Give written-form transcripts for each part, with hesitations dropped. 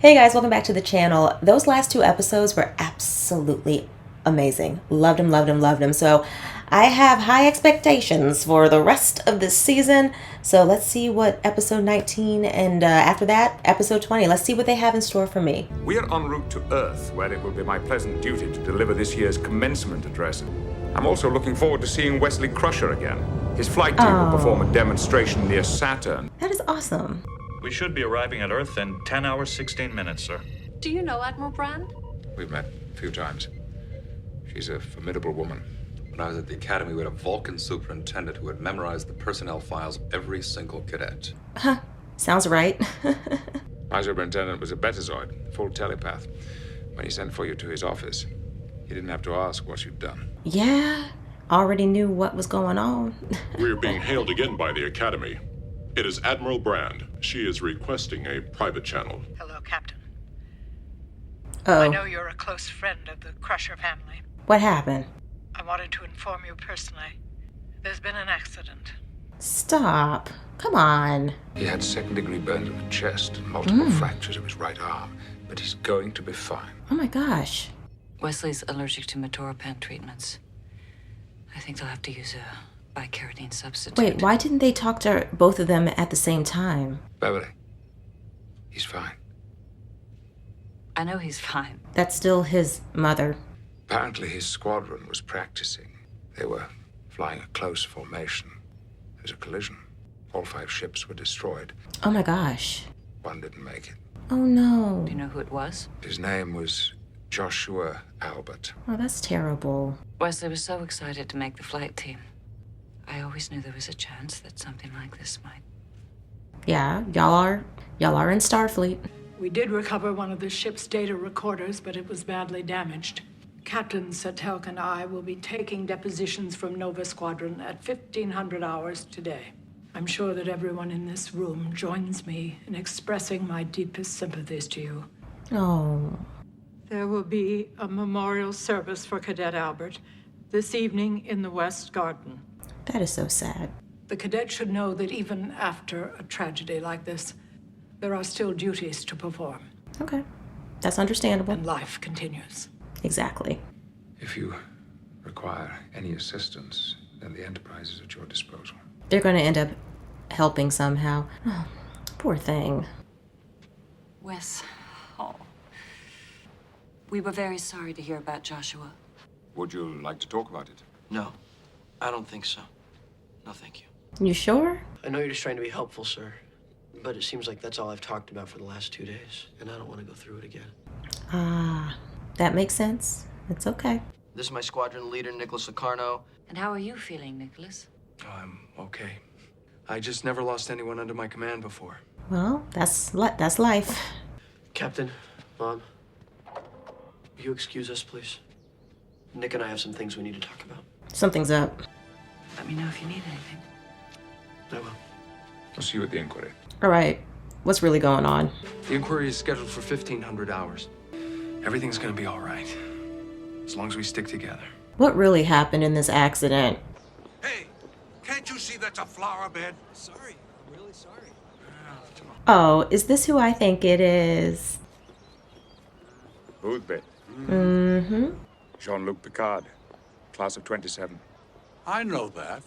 Hey guys, welcome back to the channel. Those last two episodes were absolutely amazing. Loved them, loved them, loved them. So I have high expectations for the rest of this season. So let's see what episode 19 and after that, episode 20. Let's see what they have in store for me. We are en route to Earth, where it will be my pleasant duty to deliver this year's commencement address. I'm also looking forward to seeing Wesley Crusher again. His flight team will perform a demonstration near Saturn. That is awesome. We should be arriving at Earth in 10 hours, 16 minutes, sir. Do you know Admiral Brand? We've met a few times. She's a formidable woman. When I was at the academy, we had a Vulcan superintendent who had memorized the personnel files of every single cadet. Huh. Sounds right. My superintendent was a Betazoid, full telepath. When he sent for you to his office, he didn't have to ask what you'd done. Yeah, already knew what was going on. We're being hailed again by the Academy. It is Admiral Brand. She is requesting a private channel. Hello, Captain. Oh, I know you're a close friend of the Crusher family. what happened? I wanted to inform you personally. There's been an accident. Stop. Come on. He had second-degree burns of the chest and multiple fractures of his right arm, but he's going to be fine. Oh my gosh. Wesley's allergic to Metoropan treatments. I think they'll have to use a bicardine substitute. Wait, why didn't they talk to both of them at the same time? Beverly, he's fine. I know he's fine. That's still his mother. Apparently his squadron was practicing. They were flying a close formation. There was a collision. All 5 ships were destroyed. Oh my gosh. One didn't make it. Oh no. Do you know who it was? His name was Joshua Albert. Oh, that's terrible. Wesley was so excited to make the flight team. I always knew there was a chance that something like this might. Yeah, y'all are in Starfleet. We did recover one of the ship's data recorders, but it was badly damaged. Captain Satelk and I will be taking depositions from Nova Squadron at 1500 hours today. I'm sure that everyone in this room joins me in expressing my deepest sympathies to you. Oh. There will be a memorial service for Cadet Albert this evening in the West Garden. That is so sad. The cadet should know that even after a tragedy like this, there are still duties to perform, Okay. That's understandable. and life continues. Exactly. If you require any assistance, then the Enterprise is at your disposal. They're going to end up helping somehow. Oh, poor thing. Wes, oh. We were very sorry to hear about Joshua. Would you like to talk about it? No, I don't think so. No, thank you. You sure? I know you're just trying to be helpful, sir. But it seems like that's all I've talked about for the last 2 days, and I don't want to go through it again. Ah, that makes sense. It's okay. This is my squadron leader, Nicholas Locarno. And how are you feeling, Nicholas? I'm okay. I just never lost anyone under my command before. Well, that's life. Captain, Mom, will you excuse us, please? Nick and I have some things we need to talk about. Something's up. Let me know if you need anything. I will. I'll see you at the inquiry. All right. What's really going on? The inquiry is scheduled for 1500 hours. Everything's gonna be all right. As long as we stick together. What really happened in this accident? Hey, can't you see that's a flower bed? Sorry, I'm really sorry. Oh, is this who I think it is? Boothbit. Mm-hmm. Jean-Luc Picard, class of 27. I know that.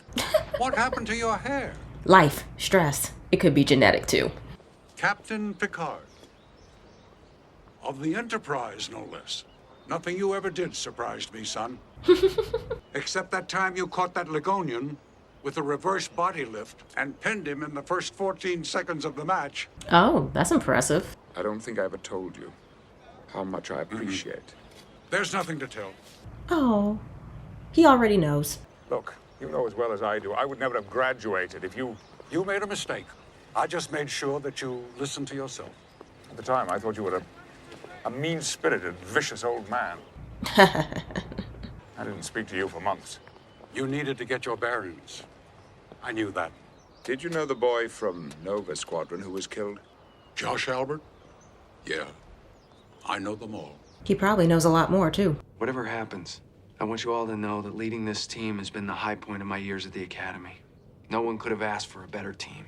What happened to your hair? Life, stress. It could be genetic too. Captain Picard. Of the Enterprise, no less. Nothing you ever did surprised me, son. Except that time you caught that Ligonian with a reverse body lift and pinned him in the first 14 seconds of the match. Oh, that's impressive. I don't think I ever told you how much I appreciate. There's nothing to tell. Oh, he already knows. Look, you know as well as I do, I would never have graduated if you... You made a mistake. I just made sure that you listened to yourself. At the time, I thought you were a mean-spirited, vicious old man. I didn't speak to you for months. You needed to get your bearings. I knew that. Did you know the boy from Nova Squadron who was killed? Josh Albert? Yeah. I know them all. He probably knows a lot more too. Whatever happens, I want you all to know that leading this team has been the high point of my years at the Academy. No one could have asked for a better team,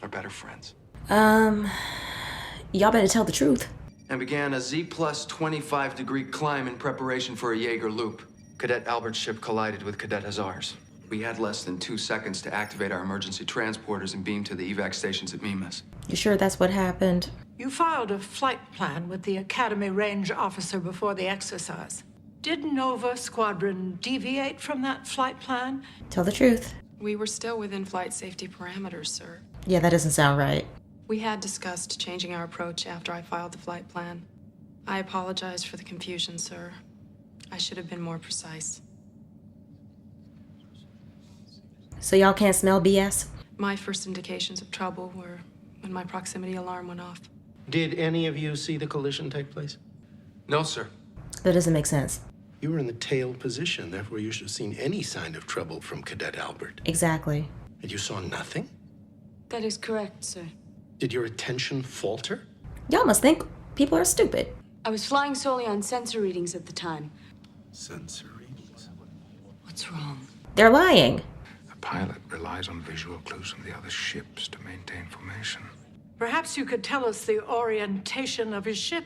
or better friends. Y'all better tell the truth. and began a Z plus 25-degree climb in preparation for a Jaeger loop. Cadet Albert's ship collided with Cadet Hazar's. We had less than 2 seconds to activate our emergency transporters and beam to the evac stations at Mimas. You sure that's what happened? You filed a flight plan with the Academy Range officer before the exercise. Did Nova Squadron deviate from that flight plan? Tell the truth. We were still within flight safety parameters, sir. Yeah, that doesn't sound right. We had discussed changing our approach after I filed the flight plan. I apologize for the confusion, sir. I should have been more precise. So y'all can't smell BS? My first indications of trouble were when my proximity alarm went off. Did any of you see the collision take place? No, sir. That doesn't make sense. You were in the tail position, therefore you should have seen any sign of trouble from Cadet Albert. Exactly. And you saw nothing? That is correct, sir. Did your attention falter? Y'all must think people are stupid. I was flying solely on sensor readings at the time. Sensor readings? What's wrong? They're lying. The pilot relies on visual clues from the other ships to maintain formation. Perhaps you could tell us the orientation of his ship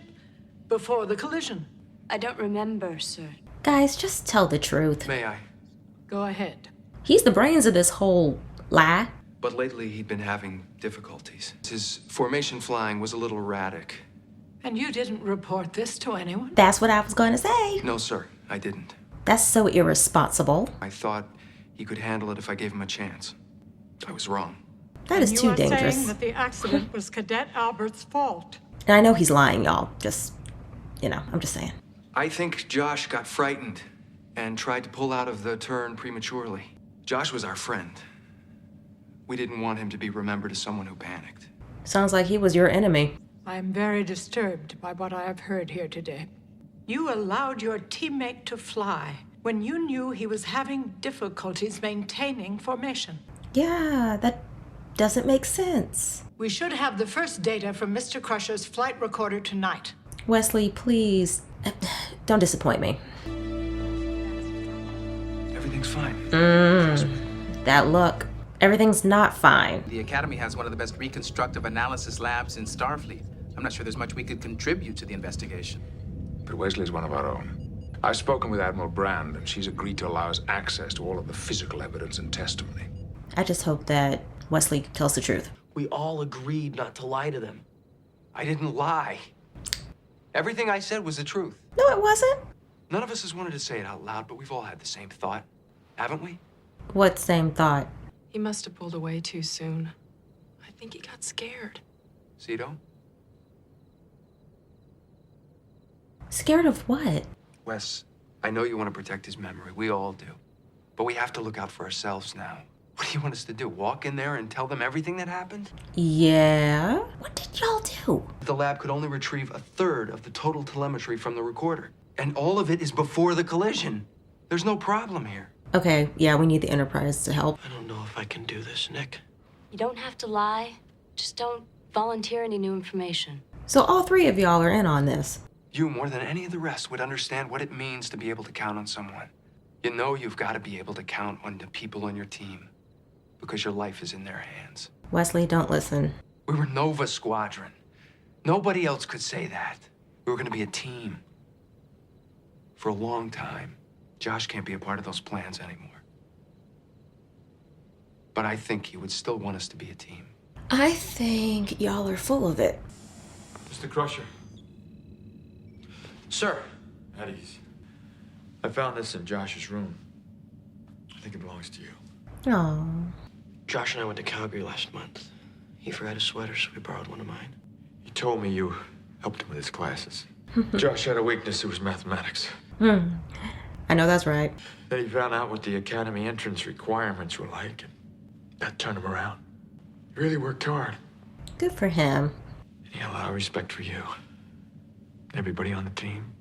before the collision. I don't remember, sir. Guys, just tell the truth. May I? Go ahead. He's the brains of this whole lie. But lately he'd been having difficulties. His formation flying was a little erratic. And you didn't report this to anyone? That's what I was going to say. No, sir, I didn't. That's so irresponsible. I thought he could handle it if I gave him a chance. I was wrong. That is too dangerous. You are saying that the accident was Cadet Albert's fault. And I know he's lying, y'all. Just, I'm just saying. I think Josh got frightened and tried to pull out of the turn prematurely. Josh was our friend. We didn't want him to be remembered as someone who panicked. Sounds like he was your enemy. I am very disturbed by what I have heard here today. You allowed your teammate to fly when you knew he was having difficulties maintaining formation. Yeah, that doesn't make sense. We should have the first data from Mr. Crusher's flight recorder tonight. Wesley, please, don't disappoint me. Everything's fine. That look. Everything's not fine. The Academy has one of the best reconstructive analysis labs in Starfleet. I'm not sure there's much we could contribute to the investigation. But Wesley's one of our own. I've spoken with Admiral Brand, and she's agreed to allow us access to all of the physical evidence and testimony. I just hope that Wesley tells the truth. We all agreed not to lie to them. I didn't lie. Everything I said was the truth. No, it wasn't. None of us has wanted to say it out loud, but we've all had the same thought, haven't we? What same thought? He must have pulled away too soon. I think he got scared. Cito? Scared of what? Wes, I know you want to protect his memory. We all do. But we have to look out for ourselves now. What do you want us to do? Walk in there and tell them everything that happened? Yeah? What did y'all do? The lab could only retrieve 1/3 of the total telemetry from the recorder. And all of it is before the collision. There's no problem here. Okay, yeah, we need the Enterprise to help. I don't know if I can do this, Nick. You don't have to lie. Just don't volunteer any new information. So all 3 of y'all are in on this. You, more than any of the rest, would understand what it means to be able to count on someone. You know you've got to be able to count on the people on your team. Because your life is in their hands. Wesley, don't listen. We were Nova Squadron. Nobody else could say that. We were going to be a team. For a long time. Josh can't be a part of those plans anymore. But I think he would still want us to be a team. I think y'all are full of it. Mr. Crusher. Sir. Eddie's. I found this in Josh's room. I think it belongs to you. Oh. Josh and I went to Calgary last month. He forgot his sweater, so we borrowed one of mine. He told me you helped him with his classes. Josh had a weakness, it was mathematics. I know that's right. Then he found out what the Academy entrance requirements were like, and that turned him around. He really worked hard. Good for him. And he had a lot of respect for you. Everybody on the team.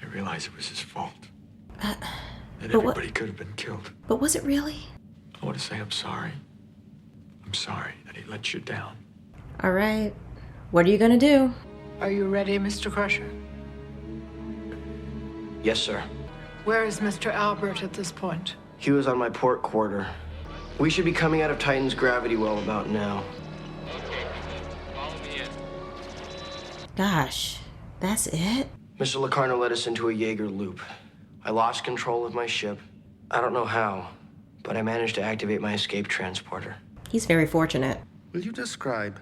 I realized it was his fault. That everybody could have been killed. But was it really? I want to say I'm sorry. I'm sorry that he let you down. All right. What are you gonna do? Are you ready, Mr. Crusher? Yes, sir. Where is Mr. Albert at this point? He was on my port quarter. We should be coming out of Titan's gravity well about now. Gosh, that's it? Mr. Locarno led us into a Jaeger loop. I lost control of my ship. I don't know how, but I managed to activate my escape transporter. He's very fortunate. Will you describe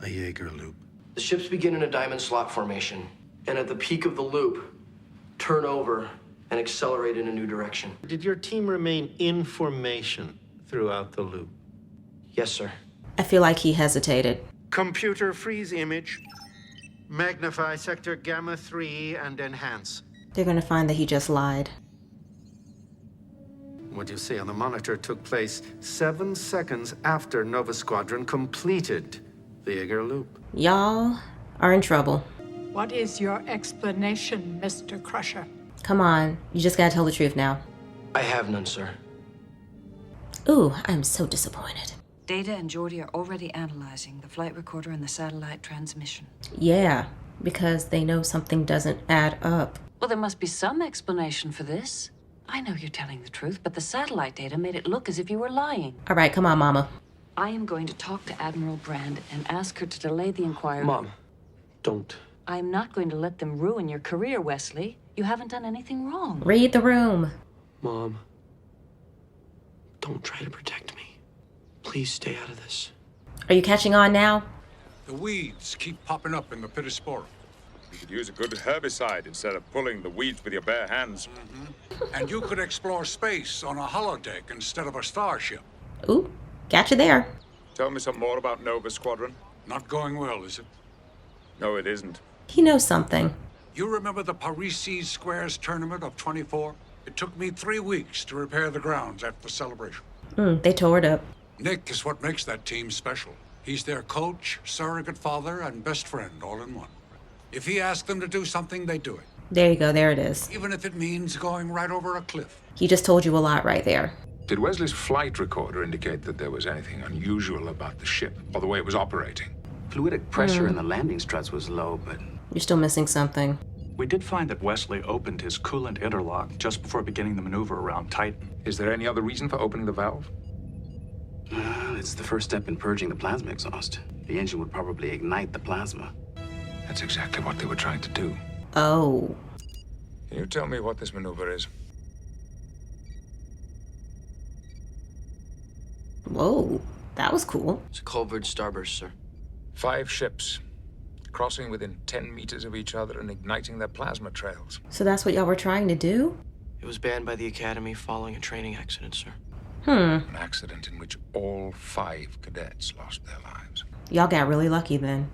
a Jaeger loop? The ships begin in a diamond slot formation, and at the peak of the loop, turn over and accelerate in a new direction. Did your team remain in formation throughout the loop? Yes, sir. I feel like he hesitated. Computer freeze image. Magnify sector gamma 3 and enhance. They're gonna find that he just lied. What you see on the monitor took place 7 seconds after Nova Squadron completed the Jaeger loop. Y'all are in trouble. What is your explanation, Mr. Crusher? Come on, you just gotta tell the truth now. I have none, sir. Ooh, I'm so disappointed. Data and Geordi are already analyzing the flight recorder and the satellite transmission. Yeah, because they know something doesn't add up. Well, there must be some explanation for this. I know you're telling the truth, but the satellite data made it look as if you were lying. All right, come on, Mama. I am going to talk to Admiral Brand and ask her to delay the inquiry. Mom, don't. I am not going to let them ruin your career, Wesley. You haven't done anything wrong. Read the room. Mom, don't try to protect me. Please stay out of this. Are you catching on now? The weeds keep popping up in the Pittosporum. You could use a good herbicide instead of pulling the weeds with your bare hands. And you could explore space on a holodeck instead of a starship. Ooh, got you there. Tell me some more about Nova Squadron. Not going well, is it? No, it isn't. He knows something. You remember the Parisi Squares tournament of 24? It took me 3 weeks to repair the grounds after the celebration. They tore it up. Nick is what makes that team special. He's their coach, surrogate father, and best friend all in one. If he asks them to do something, they do it. There you go, there it is. Even if it means going right over a cliff. He just told you a lot right there. Did Wesley's flight recorder indicate that there was anything unusual about the ship or the way it was operating? Fluidic pressure in the landing struts was low, but... You're still missing something. We did find that Wesley opened his coolant interlock just before beginning the maneuver around Titan. Is there any other reason for opening the valve? It's the first step in purging the plasma exhaust. The engine would probably ignite the plasma. That's exactly what they were trying to do. Oh. Can you tell me what this maneuver is? Whoa, that was cool. It's a Colvard starburst, sir. 5 ships, crossing within 10 meters of each other and igniting their plasma trails. So that's what y'all were trying to do? It was banned by the Academy following a training accident, sir. An accident in which all 5 cadets lost their lives. Y'all got really lucky then.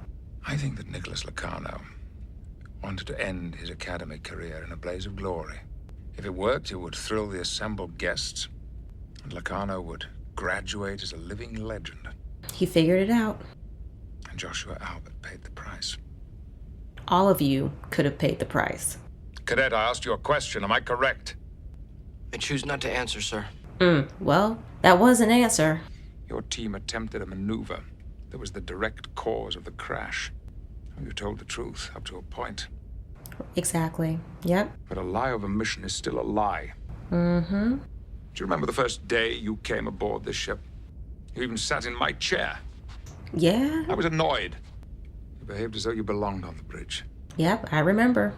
I think that Nicholas Locarno wanted to end his academy career in a blaze of glory. If it worked, it would thrill the assembled guests, and Locarno would graduate as a living legend. He figured it out. And Joshua Albert paid the price. All of you could have paid the price. Cadet, I asked you a question. Am I correct? I choose not to answer, sir. Well, that was an answer. Your team attempted a maneuver that was the direct cause of the crash. You told the truth up to a point. Exactly. Yep. But a lie of omission is still a lie. Mm-hmm. Do you remember the first day you came aboard this ship? You even sat in my chair. Yeah. I was annoyed. You behaved as though you belonged on the bridge. Yep, I remember.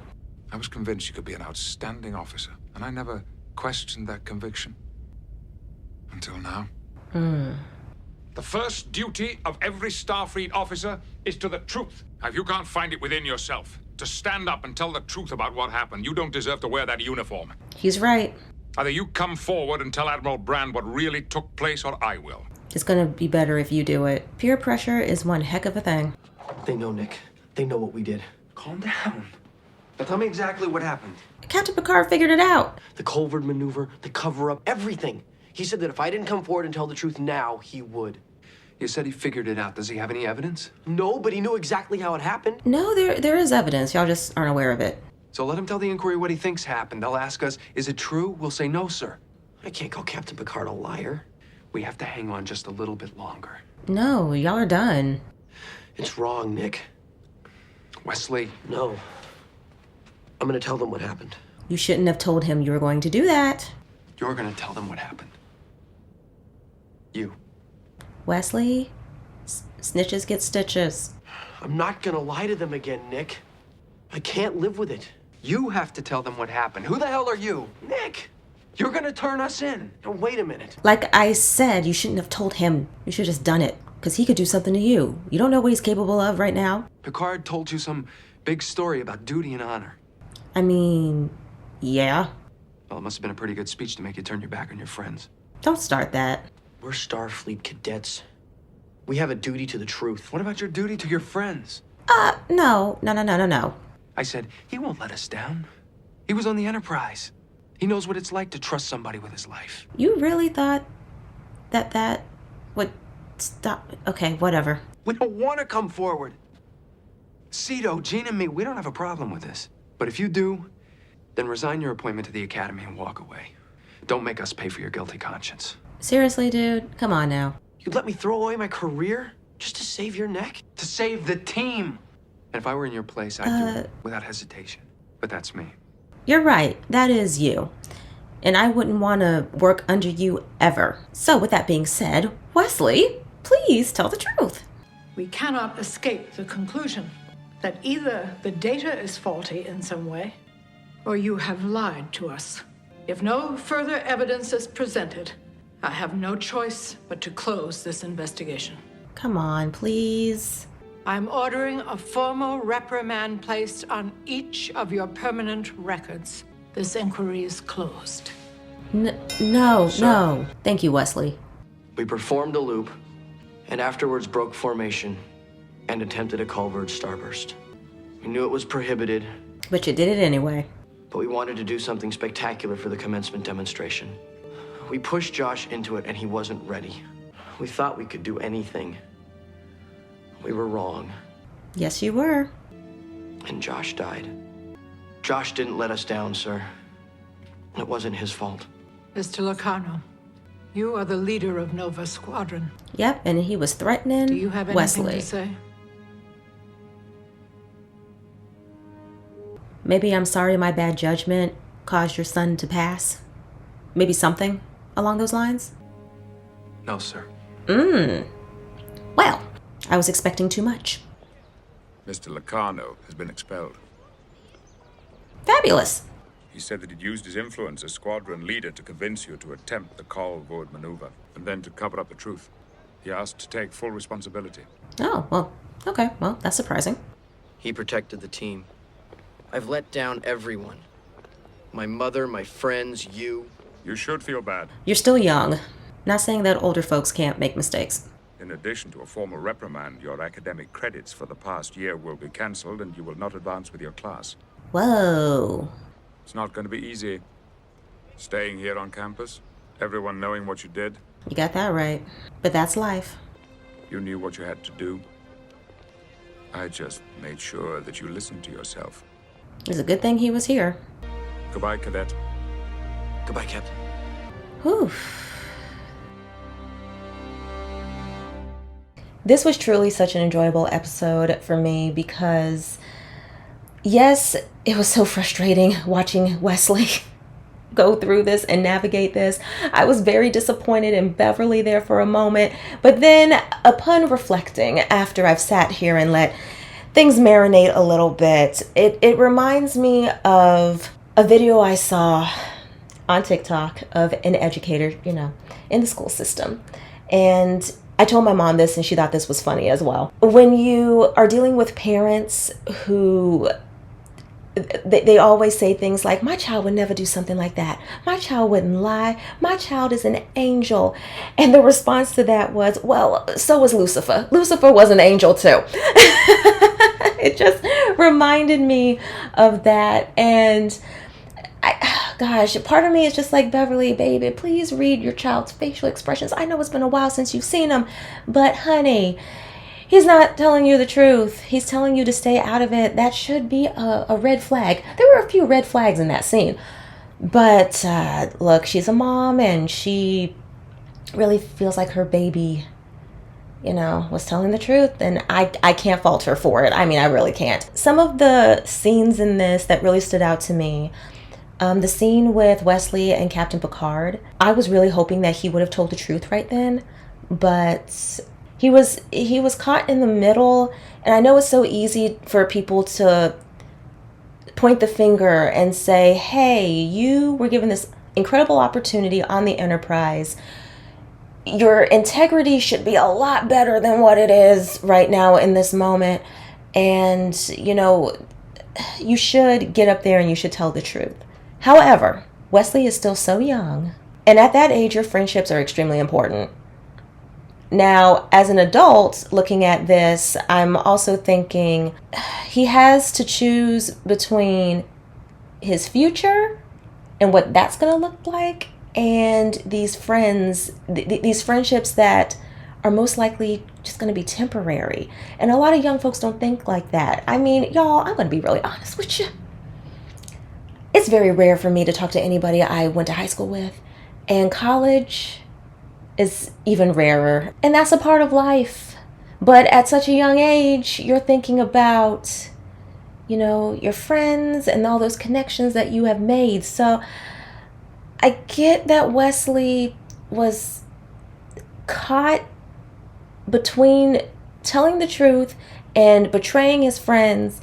I was convinced you could be an outstanding officer, and I never questioned that conviction. Until now. The first duty of every Starfleet officer is to the truth. Now, if you can't find it within yourself to stand up and tell the truth about what happened, you don't deserve to wear that uniform. He's right. Either you come forward and tell Admiral Brand what really took place, or I will. It's gonna be better if you do it. Peer pressure is one heck of a thing. They know, Nick. They know what we did. Calm down. Now tell me exactly what happened. Captain Picard figured it out. The Colvard maneuver, the cover-up, everything. He said that if I didn't come forward and tell the truth now, he would. You said he figured it out. Does he have any evidence? No, but he knew exactly how it happened. No, there is evidence. Y'all just aren't aware of it. So let him tell the inquiry what he thinks happened. They'll ask us, is it true? We'll say no, sir. I can't call Captain Picard a liar. We have to hang on just a little bit longer. No, y'all are done. It's wrong, Nick. Wesley. No. I'm gonna tell them what happened. You shouldn't have told him you were going to do that. You're gonna tell them what happened. You. Wesley, snitches get stitches. I'm not gonna lie to them again, Nick. I can't live with it. You have to tell them what happened. Who the hell are you? Nick! You're gonna turn us in. Now, wait a minute. Like I said, you shouldn't have told him. You should have just done it. Because he could do something to you. You don't know what he's capable of right now. Picard told you some big story about duty and honor. I mean, yeah. Well, it must have been a pretty good speech to make you turn your back on your friends. Don't start that. We're Starfleet cadets. We have a duty to the truth. What about your duty to your friends? No. I said, he won't let us down. He was on the Enterprise. He knows what it's like to trust somebody with his life. You really thought that would stop? Okay, whatever. We don't want to come forward. Cito, Jean, and me, we don't have a problem with this. But if you do, then resign your appointment to the Academy and walk away. Don't make us pay for your guilty conscience. Seriously, dude? Come on now. You'd let me throw away my career just to save your neck? To save the team. And if I were in your place, I'd do it without hesitation. But that's me. You're right. That is you. And I wouldn't want to work under you ever. So with that being said, Wesley, please tell the truth. We cannot escape the conclusion that either the data is faulty in some way, or you have lied to us. If no further evidence is presented, I have no choice but to close this investigation. Come on, please. I'm ordering a formal reprimand placed on each of your permanent records. This inquiry is closed. No. Thank you, Wesley. We performed a loop, and afterwards broke formation and attempted a culvert starburst. We knew it was prohibited. But you did it anyway. But we wanted to do something spectacular for the commencement demonstration. We pushed Josh into it, and he wasn't ready. We thought we could do anything. We were wrong. Yes, you were. And Josh died. Josh didn't let us down, sir. It wasn't his fault. Mr. Locarno, you are the leader of Nova Squadron. Yep, and he was threatening Do you have anything Wesley. to say? Maybe I'm sorry my bad judgment caused your son to pass. Maybe something along those lines? No, sir. Well, I was expecting too much. Mr. Locarno has been expelled. Fabulous. He said that he'd used his influence as squadron leader to convince you to attempt the Call-Void maneuver, and then to cover up the truth. He asked to take full responsibility. Oh, well, okay. Well, that's surprising. He protected the team. I've let down everyone. My mother, my friends, you. You should feel bad. You're still young. Not saying that older folks can't make mistakes. In addition to a formal reprimand, your academic credits for the past year will be cancelled and you will not advance with your class. Whoa. It's not going to be easy. Staying here on campus, everyone knowing what you did. You got that right. But that's life. You knew what you had to do. I just made sure that you listened to yourself. It's a good thing he was here. Goodbye, Cadet. Goodbye, Captain. Whew. This was truly such an enjoyable episode for me because, yes, it was so frustrating watching Wesley go through this and navigate this. I was very disappointed in Beverly there for a moment, but then upon reflecting, after I've sat here and let things marinate a little bit, it reminds me of a video I saw on TikTok of an educator, in the school system. And I told my mom this and she thought this was funny as well. When you are dealing with parents who they always say things like, my child would never do something like that. My child wouldn't lie. My child is an angel. And the response to that was, well, so was Lucifer. Lucifer was an angel too. It just reminded me of that. And gosh, part of me is just like, Beverly, baby, please read your child's facial expressions. I know it's been a while since you've seen them, but honey, he's not telling you the truth. He's telling you to stay out of it. That should be a red flag. There were a few red flags in that scene. But look, she's a mom and she really feels like her baby, was telling the truth. And I can't fault her for it. I mean, I really can't. Some of the scenes in this that really stood out to me, the scene with Wesley and Captain Picard, I was really hoping that he would have told the truth right then, but He was caught in the middle, and I know it's so easy for people to point the finger and say, hey, you were given this incredible opportunity on the Enterprise. Your integrity should be a lot better than what it is right now in this moment. And, you know, you should get up there and you should tell the truth. However, Wesley is still so young. And at that age, your friendships are extremely important. Now, as an adult looking at this, I'm also thinking he has to choose between his future and what that's going to look like, and these friends, these friendships that are most likely just going to be temporary. And a lot of young folks don't think like that. I mean, y'all, I'm going to be really honest with you. It's very rare for me to talk to anybody I went to high school with, and college is even rarer, and that's a part of life. But at such a young age, you're thinking about, you know, your friends and all those connections that you have made. So I get that Wesley was caught between telling the truth and betraying his friends,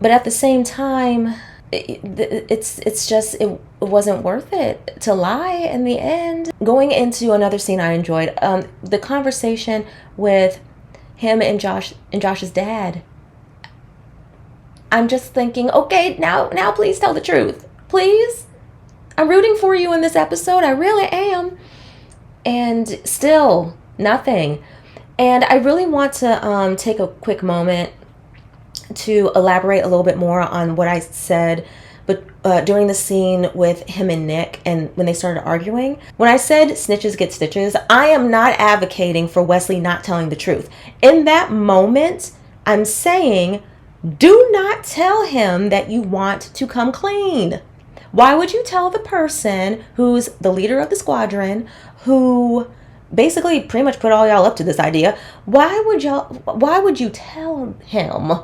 but at the same time, it wasn't worth it to lie in the end. Going into another scene I enjoyed, the conversation with him and Josh's dad. I'm just thinking, okay, now please tell the truth. Please. I'm rooting for you in this episode. I really am. And still nothing. And I really want to take a quick moment to elaborate a little bit more on what I said, but during the scene with him and Nick and when they started arguing. When I said snitches get stitches, I am not advocating for Wesley not telling the truth. In that moment, I'm saying, do not tell him that you want to come clean. Why would you tell the person who's the leader of the squadron, who basically pretty much put all y'all up to this idea? Why would you tell him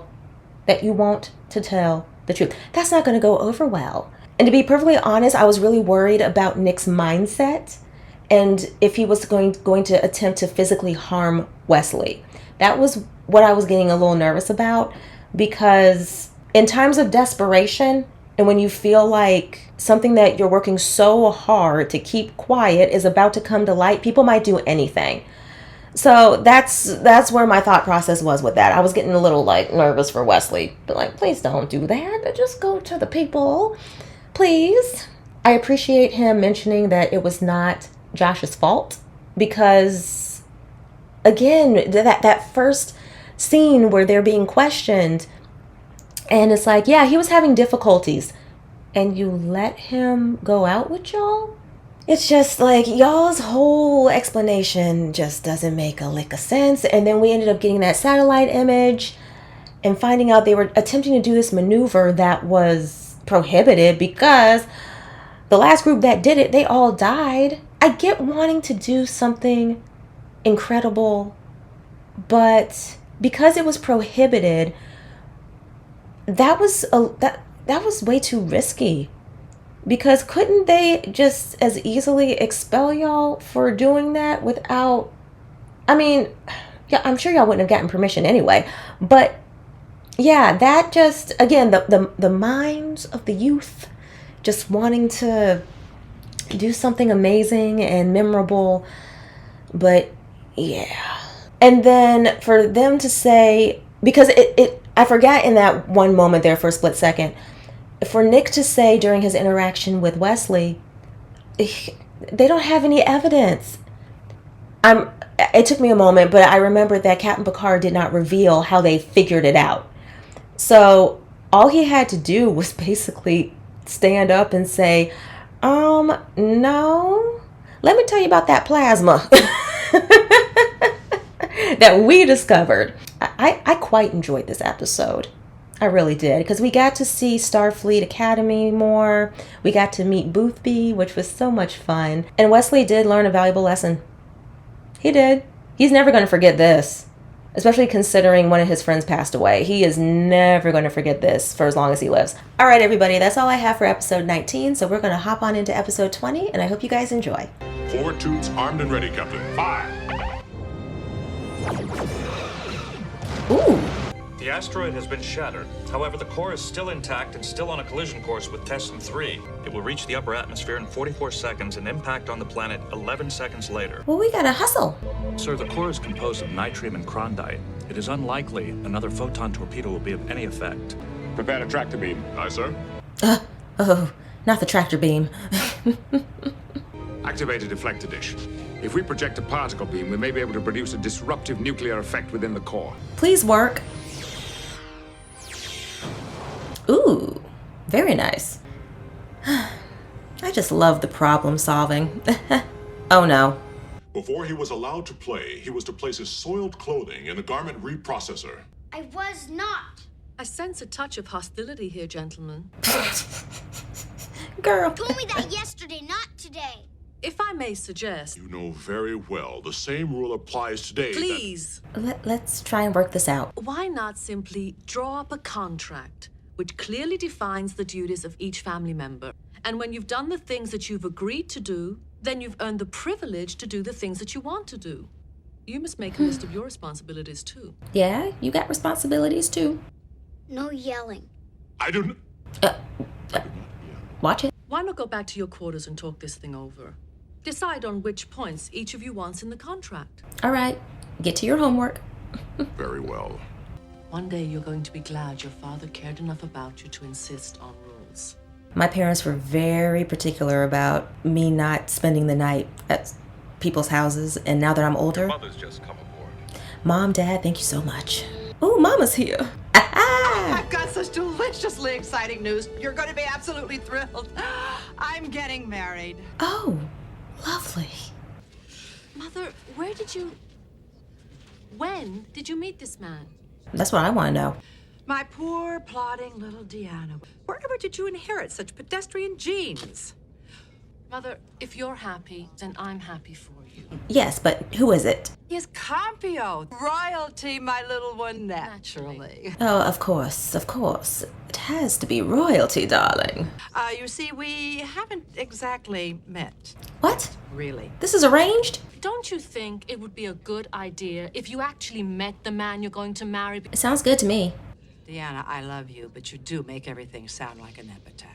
that you want to tell the truth? That's not going to go over well. And to be perfectly honest, I was really worried about Nick's mindset and if he was going to attempt to physically harm Wesley. That was what I was getting a little nervous about, because in times of desperation and when you feel like something that you're working so hard to keep quiet is about to come to light, people might do anything. So that's where my thought process was with that. I was getting a little nervous for Wesley, but please don't do that. Just go to the people, please. I appreciate him mentioning that it was not Josh's fault, because again, that first scene where they're being questioned and it's like, yeah, he was having difficulties and you let him go out with y'all? It's just like y'all's whole explanation just doesn't make a lick of sense. And then we ended up getting that satellite image and finding out they were attempting to do this maneuver that was prohibited because the last group that did it, they all died. I get wanting to do something incredible, but because it was prohibited, that was way too risky. Because couldn't they just as easily expel y'all for doing that without, I mean, yeah, I'm sure y'all wouldn't have gotten permission anyway. But yeah, that just, again, the minds of the youth just wanting to do something amazing and memorable. But yeah. And then for them to say, because I forgot in that one moment there for a split second, for Nick to say during his interaction with Wesley, they don't have any evidence. It took me a moment, but I remembered that Captain Picard did not reveal how they figured it out. So all he had to do was basically stand up and say, no, let me tell you about that plasma that we discovered. I quite enjoyed this episode. I really did, because we got to see Starfleet Academy more. We got to meet Boothby, which was so much fun. And Wesley did learn a valuable lesson. He did. He's never going to forget this, especially considering one of his friends passed away. He is never going to forget this for as long as he lives. All right, everybody, that's all I have for episode 19. So we're going to hop on into episode 20, and I hope you guys enjoy. 4 toots armed and ready, Captain. 5. The asteroid has been shattered. However, the core is still intact and still on a collision course with Tessin 3. It will reach the upper atmosphere in 44 seconds and impact on the planet 11 seconds later. Well, we gotta hustle. Sir, the core is composed of nitrium and crondite. It is unlikely another photon torpedo will be of any effect. Prepare a tractor beam. Aye, sir. Oh, not the tractor beam. Activate a deflector dish. If we project a particle beam, we may be able to produce a disruptive nuclear effect within the core. Please work. Ooh, very nice. I just love the problem solving. Oh no. Before he was allowed to play, he was to place his soiled clothing in a garment reprocessor. I was not. I sense a touch of hostility here, gentlemen. Girl. You told me that yesterday, not today. If I may suggest... You know very well the same rule applies today. Please. Let's try and work this out. Why not simply draw up a contract which clearly defines the duties of each family member? And when you've done the things that you've agreed to do, then you've earned the privilege to do the things that you want to do. You must make a list of your responsibilities, too. Yeah, you got responsibilities, too. No yelling. I don't... Watch it. Why not go back to your quarters and talk this thing over? Decide on which points each of you wants in the contract. All right, get to your homework. Very well. One day you're going to be glad your father cared enough about you to insist on rules. My parents were very particular about me not spending the night at people's houses, and now that I'm older... Mother's just come aboard. Mom, Dad, thank you so much. Oh, Mama's here. I've got such deliciously exciting news. You're going to be absolutely thrilled. I'm getting married. Oh, lovely. Mother, when did you meet this man? That's what I want to know. My poor, plodding little Deanna. Wherever did you inherit such pedestrian genes? Mother, if you're happy, then I'm happy for you. Yes, but who is it? He is Compio. Royalty, my little one, naturally. Oh, of course, of course. It has to be royalty, darling. You see, we haven't exactly met. What? Really? This is arranged? Don't you think it would be a good idea if you actually met the man you're going to marry? It sounds good to me. Deanna, I love you, but you do make everything sound like an epitaph.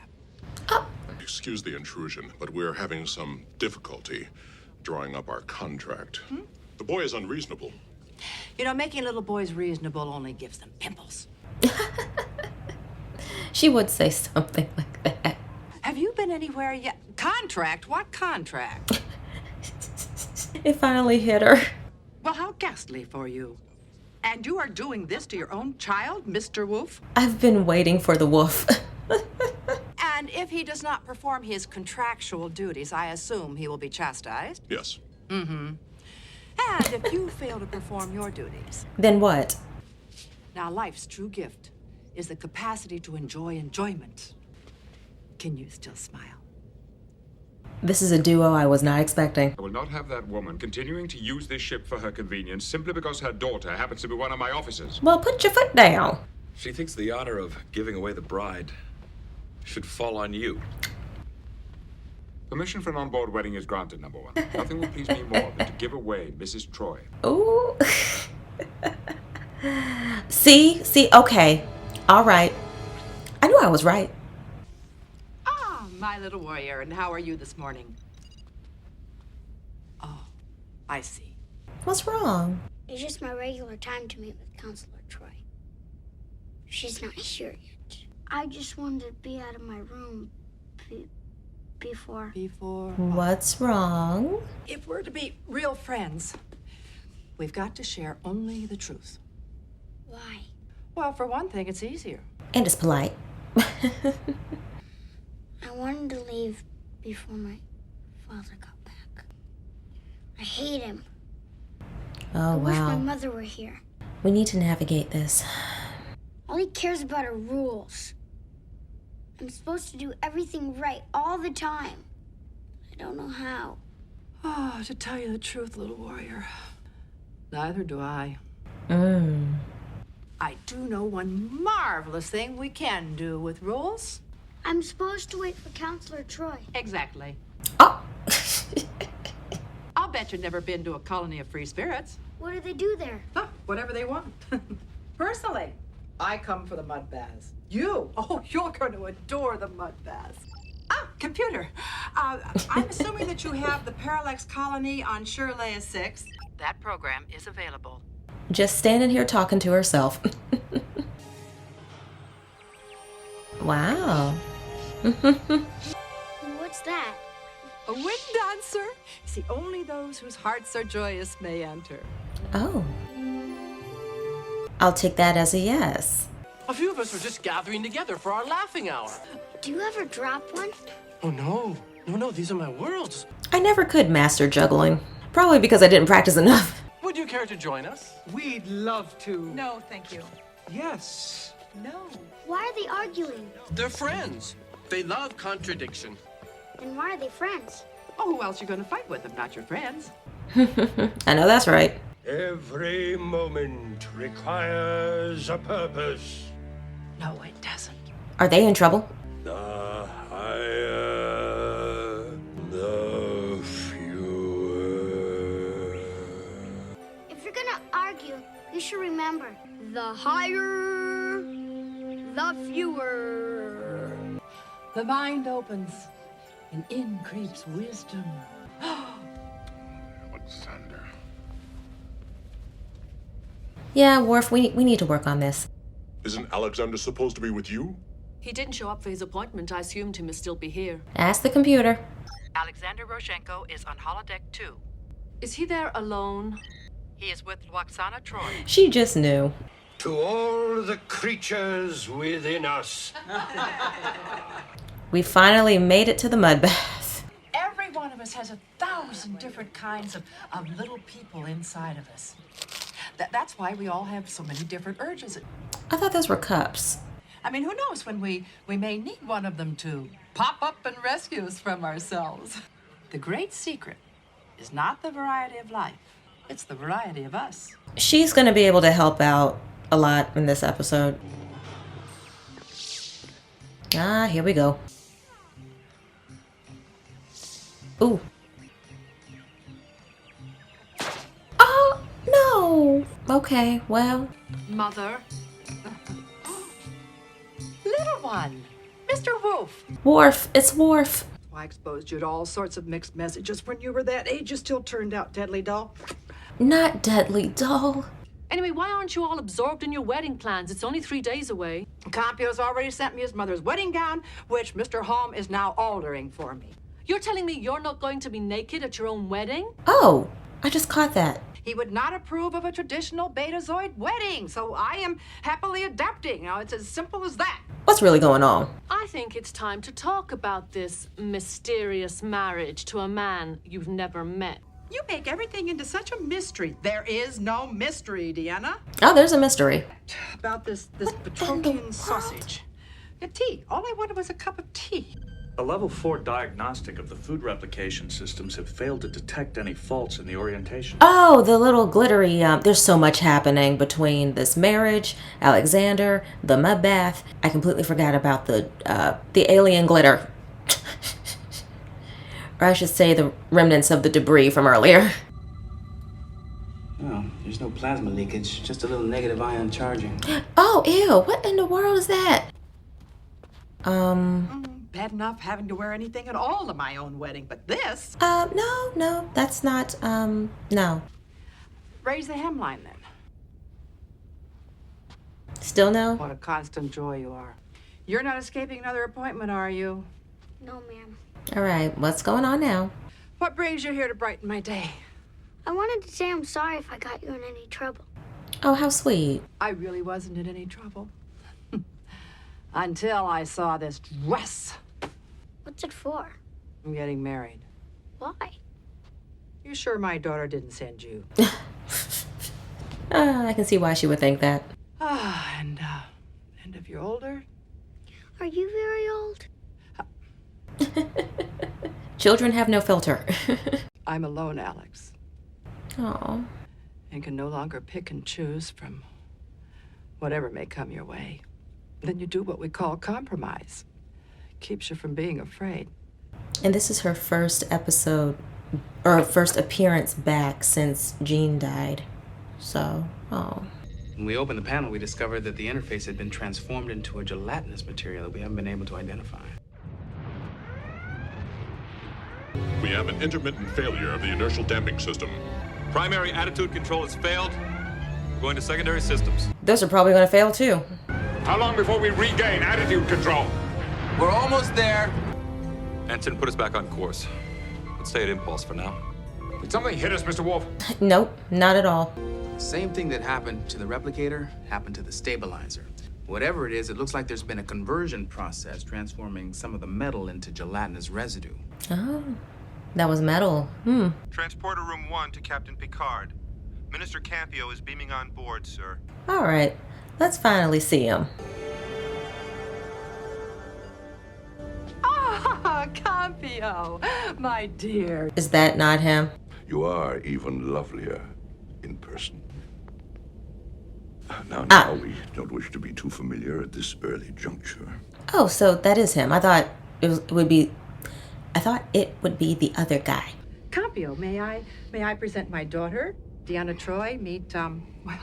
Excuse the intrusion, but we're having some difficulty drawing up our contract. The boy is unreasonable. You know, making little boys reasonable only gives them pimples. She would say something like that. Have you been anywhere yet? Contract? What contract? It finally hit her. Well, how ghastly for you. And you are doing this to your own child, Mr. Wolf? I've been waiting for the wolf. And if he does not perform his contractual duties, I assume he will be chastised? Yes. Mm-hmm. And if you fail to perform your duties... Then what? Now, life's true gift is the capacity to enjoy enjoyment. Can you still smile? This is a duo I was not expecting. I will not have that woman continuing to use this ship for her convenience simply because her daughter happens to be one of my officers. Well, put your foot down. She thinks the honor of giving away the bride should fall on you. Permission for an on-board wedding is granted, number one. Nothing will please me more than to give away Mrs. Troy. Ooh. See, okay. All right. I knew I was right. Ah, my little warrior, and how are you this morning? Oh, I see. What's wrong? It's just my regular time to meet with Counselor Troy. She's not here yet. I just wanted to be out of my room before. What's wrong? If we're to be real friends, we've got to share only the truth. Why? Well, for one thing, it's easier. And it's polite. I wanted to leave before my father got back. I hate him. Oh, I wish my wow. mother were here. We need to navigate this. All he cares about are rules. I'm supposed to do everything right all the time. I don't know how. Oh, to tell you the truth, little warrior, neither do I. I do know one marvelous thing we can do with rules. I'm supposed to wait for Counselor Troy. Exactly. Oh! I'll bet you've never been to a colony of free spirits. What do they do there? Huh, whatever they want. Personally, I come for the mud baths. You? Oh, you're going to adore the mud baths. Ah, computer. I'm assuming that you have the Parallax colony on Shirley 6. That program is available. Just standing here talking to herself. Wow. What's that? A wind dancer. See, only those whose hearts are joyous may enter. Oh. I'll take that as a yes. A few of us are just gathering together for our laughing hour. Do you ever drop one? Oh, no. No, these are my worlds. I never could master juggling. Probably because I didn't practice enough. Would you care to join us? We'd love to. No, thank you. Yes. No. Why are they arguing? They're friends. They love contradiction. And why are they friends? Oh, who else are you going to fight with if not your friends? I know that's right. Every moment requires a purpose. No, it doesn't. Are they in trouble? The higher, the fewer. If you're gonna argue, you should remember, the higher, the fewer. The mind opens, and in creeps wisdom. Alexander. Yeah, Worf, we need to work on this. Isn't Alexander supposed to be with you? He didn't show up for his appointment. I assumed he must still be here. Ask the computer. Alexander Roshenko is on holodeck 2. Is he there alone? He is with Waxana Troy. She just knew. To all the creatures within us. We finally made it to the mud bath. Every one of us has 1,000 different kinds of little people inside of us. That's why we all have so many different urges. I thought those were cups. I mean, who knows when we may need one of them to pop up and rescue us from ourselves. The great secret is not the variety of life. It's the variety of us. She's going to be able to help out a lot in this episode. Ah, here we go. Ooh. Oh, no. Okay, well. Mother. Little one. Mr. Wolf. Worf. It's Worf. I exposed you to all sorts of mixed messages when you were that age. You still turned out deadly dull. Not deadly dull. Anyway, why aren't you all absorbed in your wedding plans? It's only 3 days away. Campio's already sent me his mother's wedding gown, which Mr. Holm is now altering for me. You're telling me you're not going to be naked at your own wedding? Oh, I just caught that. He would not approve of a traditional Betazoid wedding, so I am happily adapting. Now, it's as simple as that. What's really going on? I think it's time to talk about this mysterious marriage to a man you've never met. You make everything into such a mystery. There is no mystery, Deanna. Oh, there's a mystery. About this Petrokian sausage. A tea. All I wanted was a cup of tea. A level 4 diagnostic of the food replication systems have failed to detect any faults in the orientation. Oh, the little glittery, there's so much happening between this marriage, Alexander, the mud bath. I completely forgot about the alien glitter. Or I should say the remnants of the debris from earlier. No, there's no plasma leakage, just a little negative ion charging. Oh, ew, what in the world is that? Bad enough having to wear anything at all to my own wedding, but this... No, that's not, no. Raise the hemline, then. Still no? What a constant joy you are. You're not escaping another appointment, are you? No, ma'am. All right, what's going on now? What brings you here to brighten my day? I wanted to say I'm sorry if I got you in any trouble. Oh, how sweet. I really wasn't in any trouble. Until I saw this dress. What's it for? I'm getting married. Why? You sure my daughter didn't send you? I can see why she would think that. And if you're older? Are you very old? Children have no filter. I'm alone, Alex. Oh. And can no longer pick and choose from whatever may come your way. Then you do what we call compromise. Keeps you from being afraid. And this is her first episode, or first appearance back since Jean died. So, oh. When we opened the panel, we discovered that the interface had been transformed into a gelatinous material that we haven't been able to identify. We have an intermittent failure of the inertial damping system. Primary attitude control has failed. We're going to secondary systems. Those are probably going to fail too. How long before we regain attitude control? We're almost there. Anton, put us back on course. Let's stay at impulse for now. Did something hit us, Mr. Wolf? Nope, not at all. Same thing that happened to the replicator happened to the stabilizer. Whatever it is, it looks like there's been a conversion process transforming some of the metal into gelatinous residue. Oh, that was metal. Transporter room 1 to Captain Picard. Minister Campio is beaming on board, sir. All right, let's finally see him. Ah, Campio, my dear. Is that not him? You are even lovelier in person. Now, we don't wish to be too familiar at this early juncture. Oh, so that is him. I thought it would be the other guy. Campio, may I present my daughter, Deanna Troy? Meet,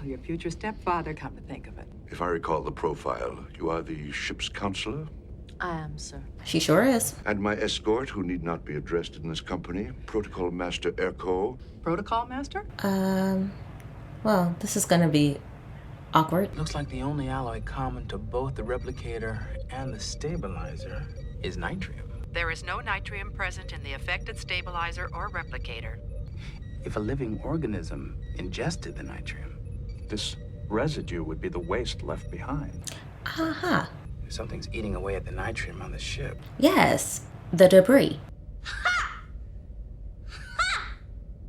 your future stepfather, come to think of it. If I recall the profile, you are the ship's counselor? I am, sir. She sure is. And my escort, who need not be addressed in this company, Protocol Master Erko. Protocol Master? Well, this is gonna be awkward. Looks like the only alloy common to both the replicator and the stabilizer is nitrium. There is no nitrium present in the affected stabilizer or replicator. If a living organism ingested the nitrium, this residue would be the waste left behind. Uh-huh. Something's eating away at the nitrium on the ship. Yes, the debris.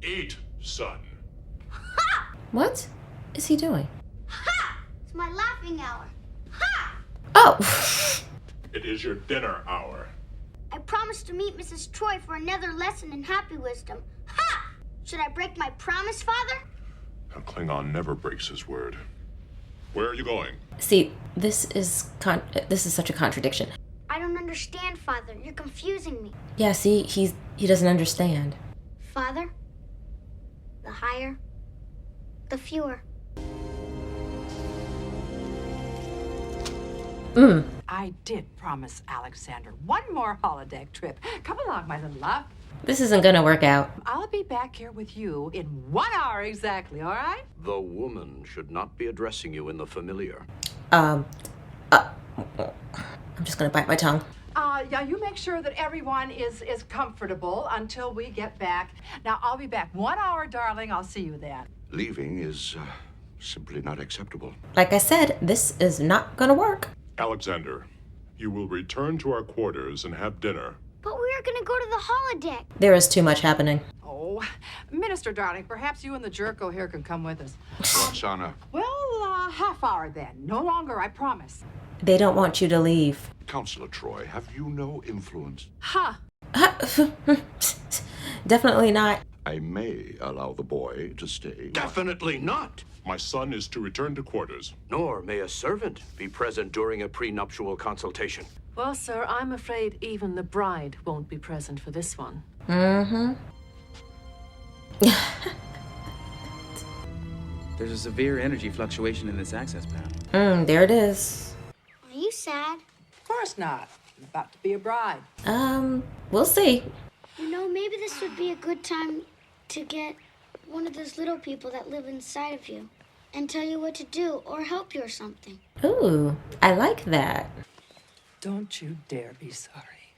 Eat, son. What is he doing? It's my laughing hour. Oh! It is your dinner hour. I promised to meet Mrs. Troy for another lesson in happy wisdom. Ha! Should I break my promise, Father? A Klingon never breaks his word. Where are you going? See, this is such a contradiction. I don't understand, Father. You're confusing me. Yeah, see, he doesn't understand. Father, the higher, the fewer. I did promise Alexander one more holodeck trip. Come along, my little love. This isn't gonna work out. I'll be back here with you in 1 hour exactly, all right? The woman should not be addressing you in the familiar. I'm just gonna bite my tongue. Yeah, you make sure that everyone is comfortable until we get back. Now, I'll be back 1 hour, darling. I'll see you then. Leaving is simply not acceptable. Like I said, this is not gonna work. Alexander, you will return to our quarters and have dinner. But we are going to go to the holodeck. There is too much happening. Oh, Minister, darling, perhaps you and the Jerko here can come with us. Roxana. Well, half hour then. No longer, I promise. They don't want you to leave. Counselor Troy, have you no influence? Ha! Definitely not. I may allow the boy to stay. Definitely not. My son is to return to quarters. Nor may a servant be present during a prenuptial consultation. Well, sir, I'm afraid even the bride won't be present for this one. Mm-hmm. There's a severe energy fluctuation in this access panel. There it is. Are you sad? Of course not. I'm about to be a bride. We'll see. You know, maybe this would be a good time to get one of those little people that live inside of you and tell you what to do or help you or something. Ooh, I like that. Don't you dare be sorry.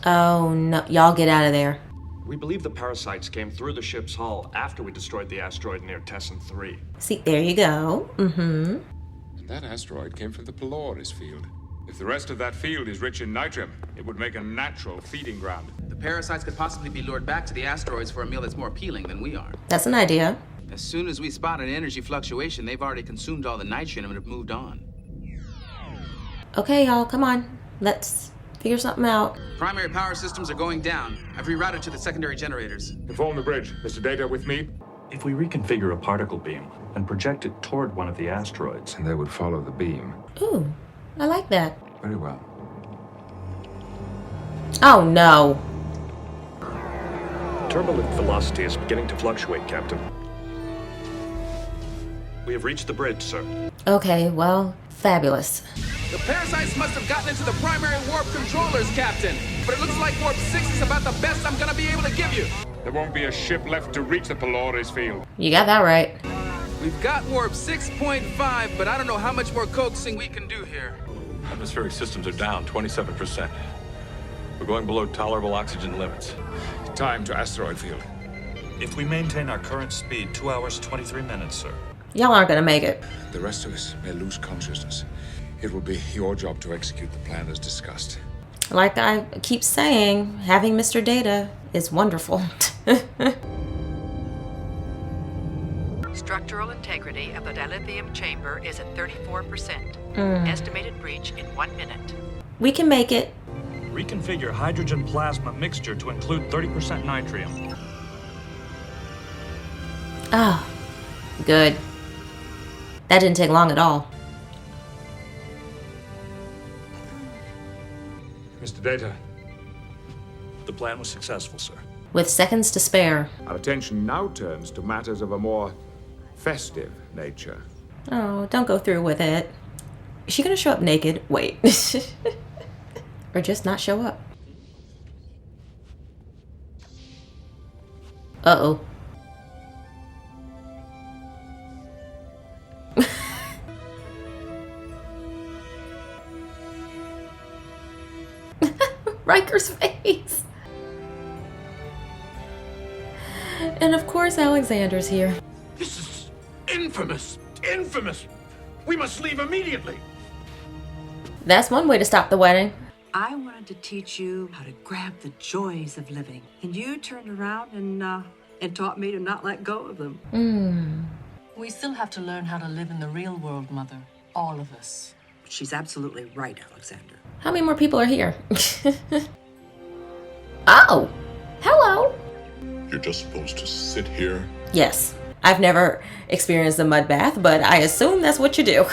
Oh, no. Y'all get out of there. We believe the parasites came through the ship's hull after we destroyed the asteroid near Tessin 3. See, there you go. Mm-hmm. And that asteroid came from the Polaris field. If the rest of that field is rich in nitrium, it would make a natural feeding ground. The parasites could possibly be lured back to the asteroids for a meal that's more appealing than we are. That's an idea. As soon as we spot an energy fluctuation, they've already consumed all the nitrogen and have moved on. Okay, y'all, come on. Let's figure something out. Primary power systems are going down. I've rerouted to the secondary generators. Inform the bridge. Mr. Data with me? If we reconfigure a particle beam and project it toward one of the asteroids, And they would follow the beam. Ooh, I like that. Very well. Oh, no. Turbulent velocity is beginning to fluctuate, Captain. We have reached the bridge, sir. Okay, well, fabulous. The parasites must have gotten into the primary warp controllers, Captain. But it looks like warp 6 is about the best I'm gonna be able to give you. There won't be a ship left to reach the Polaris field. You got that right. We've got warp 6.5, but I don't know how much more coaxing we can do here. Atmospheric systems are down 27%. We're going below tolerable oxygen limits. Time to asteroid field. If we maintain our current speed, 2 hours, 23 minutes, sir. Y'all aren't gonna make it. The rest of us may lose consciousness. It will be your job to execute the plan as discussed. Like I keep saying, having Mr. Data is wonderful. Structural integrity of the dilithium chamber is at 34%. Mm. Estimated breach in 1 minute. We can make it. Reconfigure hydrogen plasma mixture to include 30% nitrium. Ah, good. That didn't take long at all. Mr. Data. The plan was successful, sir. With seconds to spare. Our attention now turns to matters of a more festive nature. Oh, don't go through with it. Is she gonna show up naked? Wait. Or just not show up? Uh-oh. Riker's face. And of course Alexander's here. This is infamous! Infamous! We must leave immediately! That's one way to stop the wedding. I wanted to teach you how to grab the joys of living. And you turned around and taught me to not let go of them. We still have to learn how to live in the real world, Mother. All of us. She's absolutely right, Alexander. How many more people are here? Oh, hello. You're just supposed to sit here? Yes. I've never experienced a mud bath, but I assume that's what you do.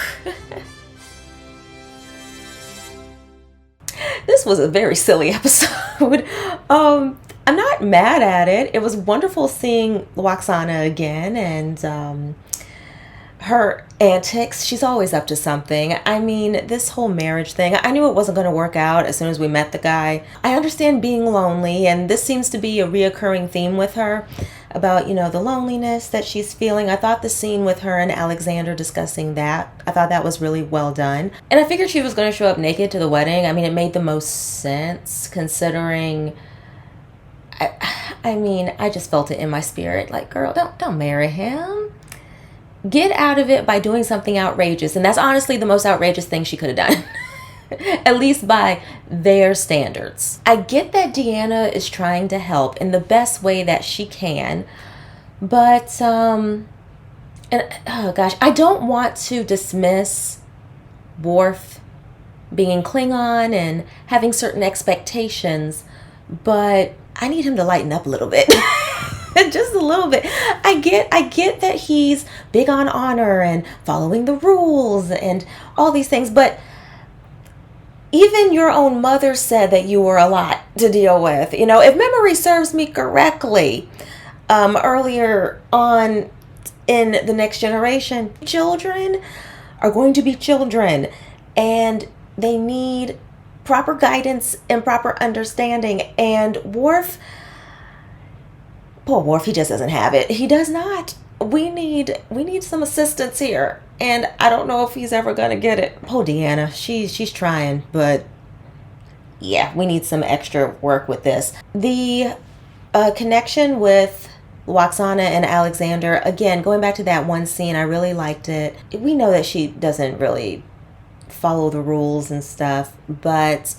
This was a very silly episode. I'm not mad at it. It was wonderful seeing Lwaxana again and her antics. She's always up to something. I mean, this whole marriage thing, I knew it wasn't going to work out as soon as we met the guy. I understand being lonely, and this seems to be a reoccurring theme with her about, you know, the loneliness that she's feeling. I thought the scene with her and Alexander discussing that, I thought that was really well done. And I figured she was going to show up naked to the wedding. I mean, it made the most sense considering... I mean, I just felt it in my spirit. Like, girl, don't marry him. Get out of it by doing something outrageous. And that's honestly the most outrageous thing she could have done. At least by their standards. I get that Deanna is trying to help in the best way that she can. But, and oh gosh, I don't want to dismiss Worf being Klingon and having certain expectations. But I need him to lighten up a little bit. Just a little bit. I get that he's big on honor and following the rules and all these things, but even your own mother said that you were a lot to deal with. You know, if memory serves me correctly, earlier on in the Next Generation, children are going to be children and they need proper guidance and proper understanding. And Worf, poor Worf, he just doesn't have it. He does not. We need some assistance here, and I don't know if he's ever gonna get it. Oh, Deanna, she's trying, but yeah, we need some extra work with this. The connection with Lwaxana and Alexander, again, going back to that one scene, I really liked it. We know that she doesn't really follow the rules and stuff, but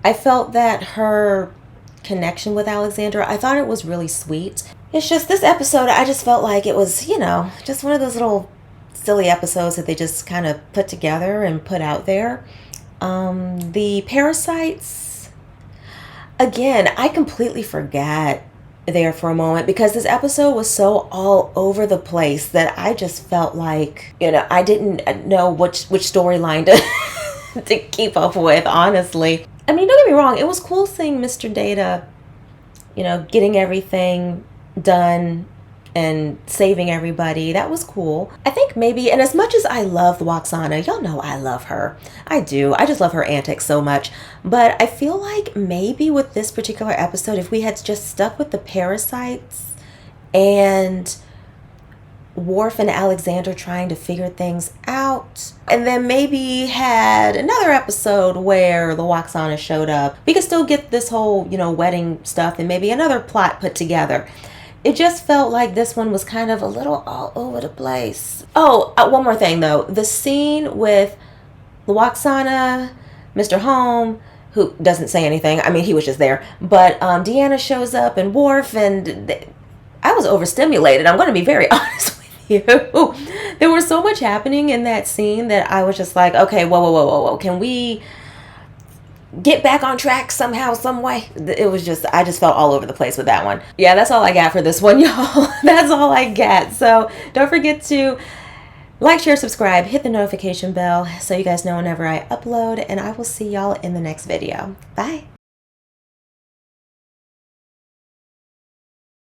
I felt that her connection with Alexander, I thought it was really sweet. It's just this episode, I just felt like it was, you know, just one of those little silly episodes that they just kind of put together and put out there. The parasites, again, I completely forgot there for a moment because this episode was so all over the place that I just felt like, you know, I didn't know which storyline to keep up with, honestly. I mean, don't get me wrong, it was cool seeing Mr. Data getting everything done and saving everybody. That was cool. I think maybe, and as much as I love Waxana, y'all know I love her. I do. I just love her antics so much. But I feel like maybe with this particular episode, if we had just stuck with the parasites and Worf and Alexander trying to figure things out, and then maybe had another episode where the Waxana showed up, we could still get this whole, wedding stuff and maybe another plot put together. It just felt like this one was kind of a little all over the place. Oh, one more thing though. The scene with Waxana, Mr. Home, who doesn't say anything. I mean, he was just there. But Deanna shows up and Worf, and I was overstimulated. I'm going to be very honest with you. There was so much happening in that scene that I was just like, okay, whoa. Can we get back on track somehow, some way? It was just, I just felt all over the place with that one. Yeah, that's all I got for this one, y'all. That's all I got. So don't forget to like, share, subscribe, hit the notification bell so you guys know whenever I upload, and I will see y'all in the next video. Bye.